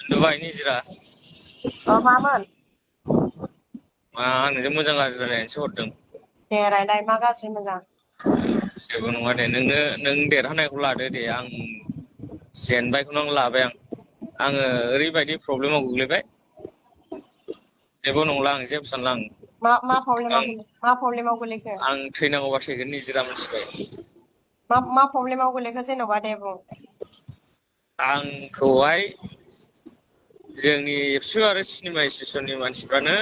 नुबाय निजिरा मामोन मा होनो मोजां गाज्रि रायलायनोसो हरदों। दे रायलाय मा गाज्रि मोजां जेबो नङा दे नों देरहानायखौ लादो दे आं जेनबायखौनो लाबाय आङो ओरैबायदि प्रब्लेमाव गोग्लैबाय जेबो नंला आं जेबो सानला मा आं प्रब्लेमाव गोलैखो आं थैनांगौबा थैगोन निजिरा मिथिबाय। मा प्रब्लेमाव गोलैखो जेन'बा दे बुं। आंखौहाय जोंनि एबसु आरो सिनेमा स्टेसननि मानसिफ्रानो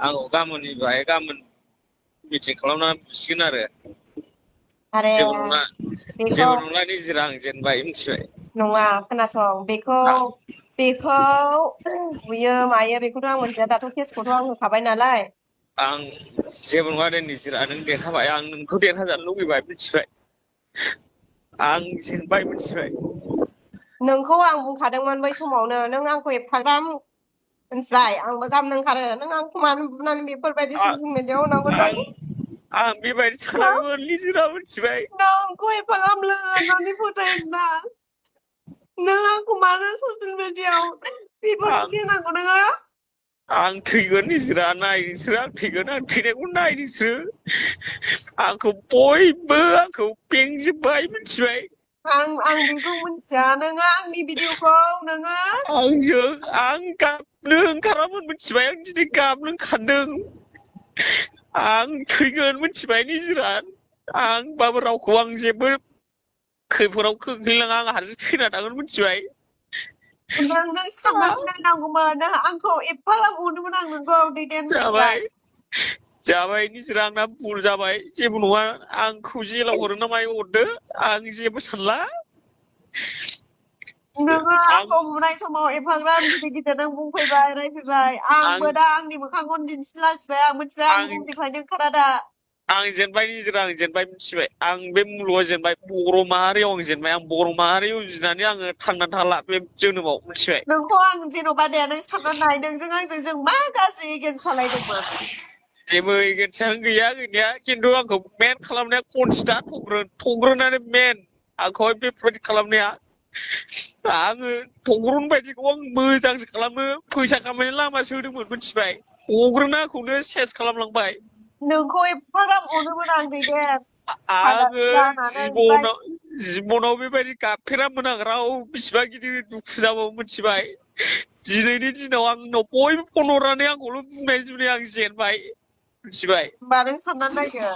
आंखौ गाबोन मिटिं खालामनानै बुसिगोन आरो आरे बेखौ जेबो नंला निजिरा आं जेनबाय मिथिबाय। नङा खोनासं बेखौ बुयो मायो बेखौथ' आं मोनथिया दाथ' केसखौथ' आं होखाबाय नालाय। आं जेबो नङा दे निजिरा नों देरहाबाय आं नोंखौ देरहाजानो लुगैबाय मिथिबाय। आं जेनबाय मिथिबाय। नोंखौ आं बुंखादोंमोन बै समावनो नों आंखौ एफाग्राब मिथिबाय आंबो गाबनो ओंखारो नों आंखौ मानो बुनानै बेफोरबायदि ससियेल मिडियाआव होनांगौ जायो। आं बेबायदि सानाखैमोन निजिरा मिथिबाय। नोंखौ एफाग्राब लोगो होननानै फोथायोना नों आंखौ मानो ससियेल मिडियाआव बेफोरखौ होनांगौ नोङो। आं थैगोन निजिरा नाय नोंसोरो आं थैगोन आं थैनायखौ नाय नोंसोरो आंखौ बयबो आंखौ बेंजोब्बाय मिथिबाय। आं बेखौ मिथिया नोङो आंनि भिडिअखौ नोङो आं गाबनो ओंखारामोन मिथिबाय आं दिनै गाबनो ओंखारदों। आं थैगोन मिथिबाय निजिरा आंबाबो रावखौ आं जेबो खैफोदाव खोख्लैलाङा आं हारसिं थैना थागोन मिथिबाय। नों साननानै नायनांगौमोन नों आंखौ एफाग्राब अनोमोन आं नोंखौ दैदेन मिथिबाय। जाबाय निजिरा आंना भुल जाबाय जेबो नङा आंखौ जेलाव हरो ना मायो हरदो आं जेबो सानला। नोङो आं आंखौ बुनाय समाव एफाग्राब गिदिर गिदिर नों बुंफैबाय रायफैबाय आं आंबो दा आंनि मोखांखौनो दिन्थिलायसिबाय आं मिथिबाय आं बुहुमनिफ्रायनो ओंखारा दा। आं जेनबाय निजिरा आं जेनबाय मिथिबाय आं बे मुलुगाव जेनबाय बर' माहारियाव आं जेनबाय आं बर' माहारि उजिनानै आङो थांनानै थाला बे जोनोमाव मिथिबाय। नोंखौ आं जेन'बा दे नों साननानै नाय नोंजों आंजों जों मा गाज्रि एगेन्स्ट सालायदोंमोन। जेबो एगेन्स्टआनो गैया गैनाया खिन्थु आंखौ मेन खालामनाया खनजिता थग्रोनानै मेन आंखौहाय बेफोरबायदि खालामनाया आङो थग्रन बायदिखौ आं मोजांसो खालामो फैसा खामायनायनि लामासो होदोंमोन मिथिबाय। थग्रोना आंखौनो सेस खालामलांबाय। नोंखौ एफाग्राब अनोमोन आं दैदेन फाग्ला आङो सिख्ला होननानै ओमफ्राय जिबनाव बेबायदि गाबफेरामोन आं राव बिसिबा गिदिर दुखु जाबाबो मिथिबाय। दिनैनि दिनाव आंनाव बयबो फन हरनानै आंखौल' बुंनाय आं जेनबाय मिथिबाय। होमबा नों साननानै नायदो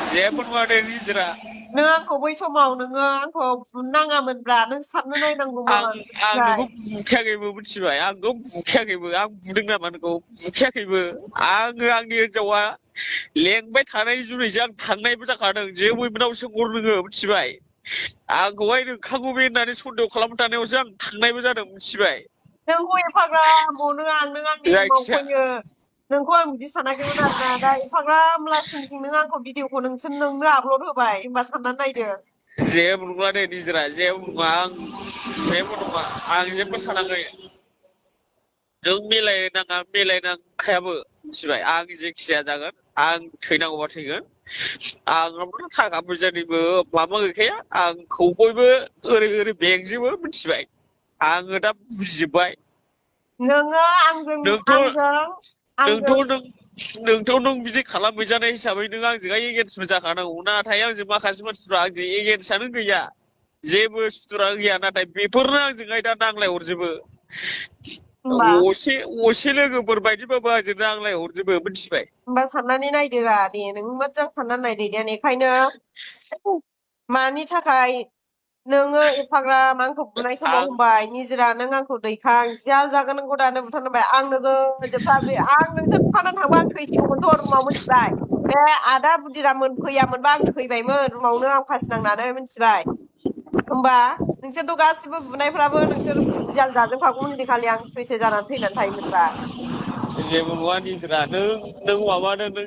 जेबो नङा दे निजिरा नों आंखौ बै समाव नोङो आंखौ बुनो नाङामोनब्रा नों साननो नायनांगौमोन आं नोंखौ मिथिबाय। बुखायाखैबो मिथिबाय आंखौ बुखायाखैबो आं बुदों नामा नोंखौ बुखायाखैबो आङो आंनि हिनजावा लेंबाय थानाय जुनैसो आं थांनायबो जाखादों जेबो बिनाव सोंहर नोङो मिथिबाय। आंखौहाय नोंखागौ बे होननानै सन्देह खालामबाय थानायावसो आं थांनायबो जादों मिथिबाय। नोंखौ एफाग्राब अनो आं नों आंनि रुमाव जायखिया फैयो नोंखौ आं बिदि सानाखैमोन आरोना दा एफाग्राब लासिं सिं नों आंखौ भिडिअखौ नोंनो आपलड होबाय होमबा साननानै नायदो। जेबो नंला दे निजिरा जेबो नङा आं जेबो नङा आं जेबो सानाखै। नों मिलायनांखायाबो मिथिबाय आं जेखि जाया जागोन आं थैनांगौबा थैगोन। आंनावथ' थाखा फैसानिबो माबा गैखाया आंखौ बयबो ओरै बेंजोबो मिथिबाय। आङो दा बुजिजोबबाय। नोङो आंजों नोंथ' बिदि खालामहैजानाय हिसाबै नों आंजोंहाय एगेन्स्टबो जाखानांगौ नाथाय आंजों माखासे मानसिफ्रा आंजों एगेन्स्टआनो गैया। जेबो सुथुरा गैया नाथाय बेफोरनो आंजोंहाय दा नांलाय हरजोबो। होमबा असे लोगोफोर बायदिबाबो आंजों नांलाय हरजोबो मिथिबाय। होमबा साननानै नायदोरा दे नों मोजां साननानै नायदो दे बेखायनो मानि थाखाय नोङो एफाग्राब आंखौ बुनाय समाव आं होनबाय निजिरा नों आंखौ दैखां जाल जागोन नोंखौ दानो बुथारनोबाय आं नोगो जोबथा आं नोंजों बुथारनानै थांबा आं थैसिगौमोनथ' रुमाव मिथिबाय। बे आदा बुदिरामोन फैयामोनबा आं थैबायमोन रुमावनो आं फासि नांनानै मिथिबाय। होमबा नोंसोरथ' गासिबो बुनायफ्राबो नोंसोर जियाल जाजोबखागौमोन इदिनखालि आं थैसे जानानै थैनानै थायोमोनबा। जेबो नङा निजिरा नों माबादो नों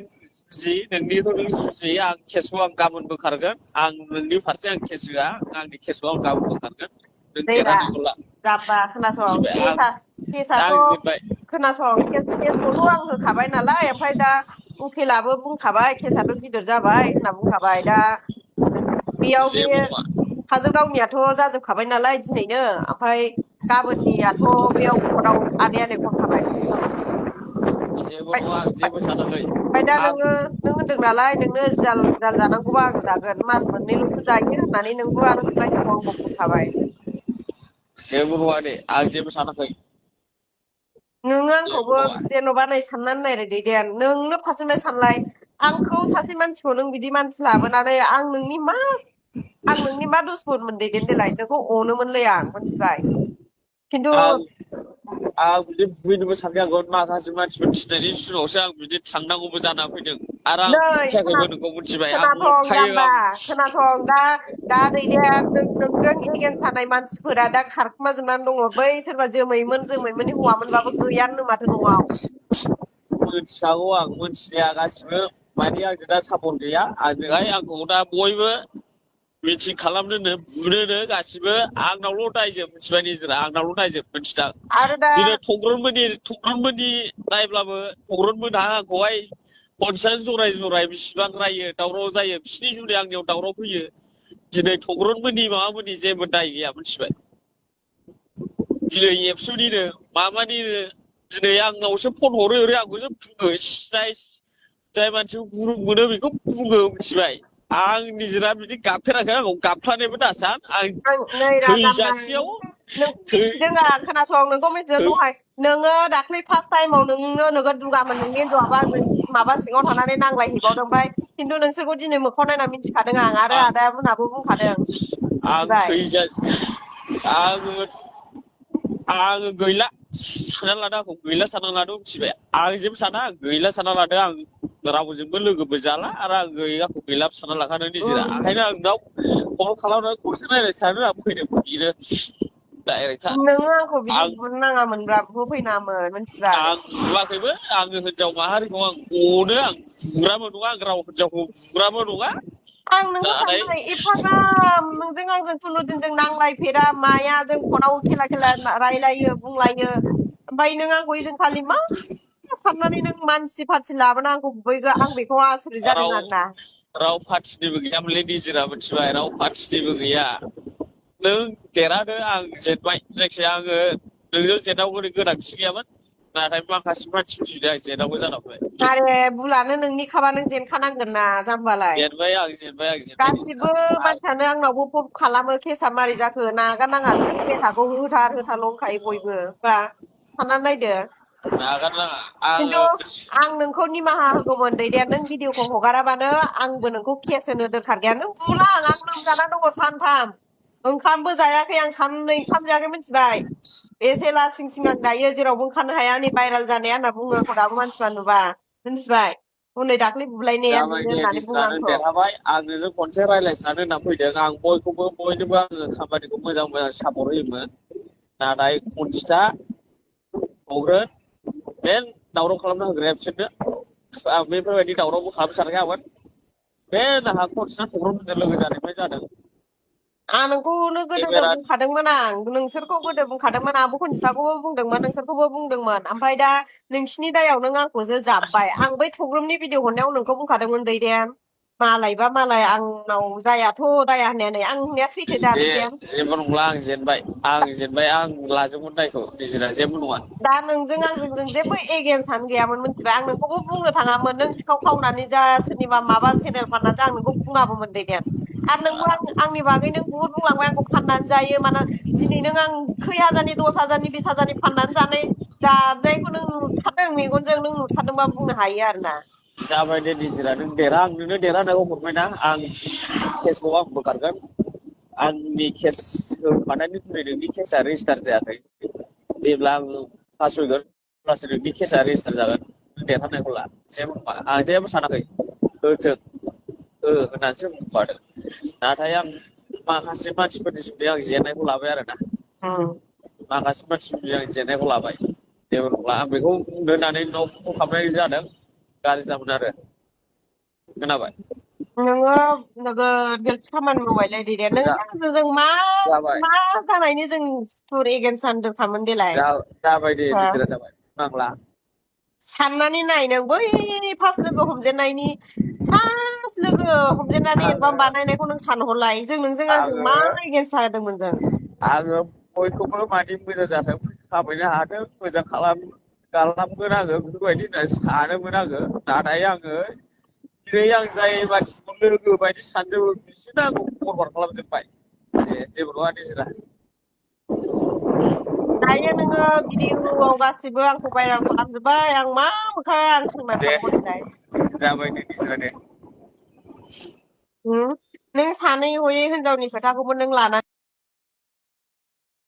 नोंनिखौ नों जुजि आं केसखौ आं गाबोन बोखारगोन आं नोंनि फारसे आं केस होआ आंनि केसखौ आं गाबोन बोखारगोन। नों दैरा देरहानायखौ ला जाब्बा खोनासं मिथिबाय केसाथ' आं जेनबाय खोनासं केसखौथ' आं होखाबाय नालाय ओमफ्राय दा उकिलाबो बुंखाबाय केसाथ' गिदिर जाबाय होनना बुंखाबाय दा बेयाव बे जेबो नङा काजलगावनियाथ' जाजोबखाबाय नालाय दिनैनो ओमफ्राय गाबोननियाथ' बेयाव खर्टआव आदाया लेंहर खाबाय जेबो नङा आं जेबो सानाखै दा आं नों होनदों नालाय नोंनो जाल जानांगौबा आं जागोन मास मोननैल'सो जायो होननानै नोंबो आरो बुंनायखौ आंबो बुंखाबाय जेबो नङा दे आं जेबो सानाखै नोङो जेबो आंखौबो नङा जेन'बा नै साननानै नायदो दैदेन नोंनो फारसेनिफ्राय सानलाय आंखौ सासे मानसिखौ नों बिदि मानसि लाबोनानै आं नोंनि मा दुसमनमोन दैदेन देलाय नोंखौ अनोमोनलै आं मोनथिबाय खिन्थु आं आं बिदि बुहैनोबो सानखायाखैमोन माखासे मानसिफोर थिनायनि जुनावसो आं बिदि थांनांगौबो जाना फैदों आरो आं नै बुखायाखैबो नोंखौ मिथिबाय आं खोनासं नंखायो जाम्बा आं खोनासं दा दैदेन नोंजों एगेन्स्ट थानाय मानसिफोरा दा खारखुमा जोबनानै दङ बै सोरबा जोमैमोननि हौवामोनबाबो गैयानो माथो न'आव मिथिखागौ आं मिथिनाया गासिबो माने आंजों दा सापर्ट गैया आंजोंहाय आंखौ दा बयबो मिटिं खालामनोनो बुनोनो गासिबो आंनावल' दायजोब मिथिबाय निजोरा आंनावल' दायजोब मिथिदां आरो दा दिनै थग्रनमोननि दायब्लाबो थग्रनमोनहा आंखौहाय पन्सास जराय बेसिबां रायो दावराव जायो बिसिनि जुनै आंनियाव दावराव फैयो दिनै थग्रनमोननि माबामोननि जेबो दाय गैया मिथिबाय दिनै एबसुनिनो माबानिनो दिनै आंनावसो फन हरो आंखौसो बुङो जाय मानसिखौ गुरुं मोनो बेखौ बुङो मिथिबाय आं निजिरा बिदि गाबफेराखै आंखौ गाबफ्लानायबो दासान आं नै राजाम्बा थैजासेयाव नोंखौ मिथिदों आं खोनासं नोंखौ मिथिदों दहाय नोङो दाख्लै फार्स्ट टाइमाव नोङो नोगोद दुगामोन नोंनि हिनजावाबो आंजों माबा सिङाव थानानै नांलायहैबावदों ओमफ्राय खिन्थु नोंसोरखौ दिनै मोखाङाव नायना मिथिखादों आं आरो आदामोनहाबो बुंखादों आं मिथिबाय आङो गैला सानना लादों आंखौ गैला सानना लादों मिथिबाय आं जेबो साना आं गैला सानना लादों आं रावजोंबो लोगोबो जाला आरो आं आंखौ गैला सानना लाखादों निजिरा ओंखायनो आं नोंनाव कल खालामनानै खनसे रायज्लाय सानो आं फैदों बेनो डाइरेक्टखा नोङो आंखौ बिदि आं बुनो नाङामोनब्रा होफैनाङामोन मिथिबाय आं बुआखैबो आङो हिनजाव माहारिखौ आं अनो आं बुग्राबो नङा आं राव हिनजावखौ बुग्राबो नङा आं नोंखौ नाथाय सानबाय एफाग्राब नोंजों आंजों खुनुदिनजों नांलायफेरा माया जों फनाव खेला रायलायो बुंलायो ओमफ्राय नों आंखौ ओइदिनखालि मा साननानै नों मानसि फारसि लाबोना आंखौ बुबैखो आं बेखौ आसरित जादों राव आरोना राव पार्टिनिबो गैयामोनलै निजिरा मिथिबाय राव पार्टिनिबो गैया नों देरहादो आं जेनबाय जायखिजाया आङो नोंजों जेननांगौनि गोनांथि गैयामोन नाथाय माखासे मानसिफोरनि थाखाय आं जेननांगौ जाना फैबाय आरे बुलानो नोंनिखाबा नों जेनखानांगोन ना जाम्बालाय जेनबाय गासिबो मानसियानो आंनावबो फन खालामो केसा मारै जाखो नागारनाङा नों मेथाखौ होथार होनखायो बयबो बा साननानै नायदो नागारनाङा खिन्थु आङो आं नोंखौ निमाहा होगौमोन दैदेन नों भिडिअखौ हगाराबानो आंबो नोंखौ केस होनो दोरखार गैया नों बुला आं लोमजाना दङ सानथाम ओंखामबो जायाखै आं साननै ओंखाम जायाखै मिथिबाय एसे लासिं सिं आं दायो जेरावबो ओंखारनो हाया नै भाइरेल जानाया होनना बुङो आंखौ दाबो मानसिफ्रा नुबा मिथिबाय हनै दाख्लै बुलायनाया जाबाय बेनो दे होननानै बुङो निजिरा नों आंखौ देरहाबाय आं नोंजों खनसे रायज्लायसानो होनना फैदों आं बयनोबो आङो खामानिखौ मोजां सापर्ट होयोमोन नाथाय खनजिथा थग्रोन बे दावराव खालामना होग्राया बिसोरनो आं बेफोरबायदि दावरावबो खालामनो सानखायामोन बे नाहा खनजिथा थग्रनजों लोगो जानायनिफ्राय जादों आं नोंखौनो गोदोनो बेराद बुंखादोंमोन आं नोंसोरखौ गोदो बुंखादोंमोन आंबो खनजिथाखौबो बुंदोंमोन नोंसोरखौबो बुंदोंमोन ओमफ्राय दा नोंसिनि दायाव नों आंखौसो जाब्बाय आं बै थग्रोमनि भिडिअ हरनायाव नोंखौ बुंखादोंमोन दैदेन मालायबा मालाय आंनाव जायाथ' दाया होननाया नै आं होननाया सैथो दा बे दैदेन जेबो नंला आं लाजोबगोन दायखौ निजिरा जेबो नङा दा नोंजों आंजों जों जेबो एगेन्स्टआनो गैयामोन मिथिबाय आं नोंखौबो बुंनो थाङामोन नों सिखाव खावनानै जा सोरनिबा माबा सेनेल फाननानै जा आं नोंखौ बुङाबोमोन दैदेन आरो नोंबो आंनि बागै नों बुहुद बुंलांबाय आंखौ फाननानै जायो माना दिनै नों आं खै हाजारनि 10,000नि 20,000नि फाननानै जानायखौ नों नुथारदों मेगनजों नों नुथारदोंबा बुंनो हायो आरो ना जाबाय दे निजिरा नों आं नोंनो देरहानायखौ हरबायना आं केसखौ आं बोखारगोन आंनि केस होखानायनि जुनै नोंनि केसा रेजिस्टार जायाखै जेब्ला आं पास होगोन अब्लासो नोंनि केसा रेजिस्टार जागोन नों देरहानायखौ ला जेबो नङा आं जेबो सानाखै होथों होननानैसो बुंखादों नाथाय आं माखासे मानसिफोरनि जुनै आं जेननायखौ लाबाय आरोना माखासे मानसिफोरनि आं जेननायखौ लाबाय जेबो नंला आं बेखौ बुंनो होननानै नोंनाव कल खालामनाय जादों गाज्रि दामोन आरो खोनाबाय नोङो नोगोद गाज्रि खामानि मावबायलै दैदेन नों जों मा जाबाय मा जानायनि जों सुथुर एगेन्स्ट जानो दोरखारमोन देलाय जाबाय दे हो निजिरा जाबाय नांला साननानै नाय नों बै फार्स्ट लोगो हमजेननायनि फार्स्ट लोगो हमजेननानै आङो एलबाम बानायनायखौ नों सानहरलाय जों नोंजों आंजों मा आङो एगेन्स्ट जादोंमोन जों आङो बयखौबो माने मोजां जाथों खामायनो हाथों मोजां खालामगोन आङो बेफोरबायदि होनना सानोमोन आङो नाथाय आङो दिनै आं जाय मानसिखौ लोगो बायदि सानदों बिसोरनो आंखौ फरवार्ड खालामजोब्बाय जेबो नङा निजोरा दायो नोङो भिडिअआव गासिबो आंखौ भाइरेल खालामजोब्बाय आं मा मोखां आं थांना दे थानो मोनलाय जाबाय दे निजोरा दे नों सानै हयै हिनजावनि खोथाखौबो नों लानानै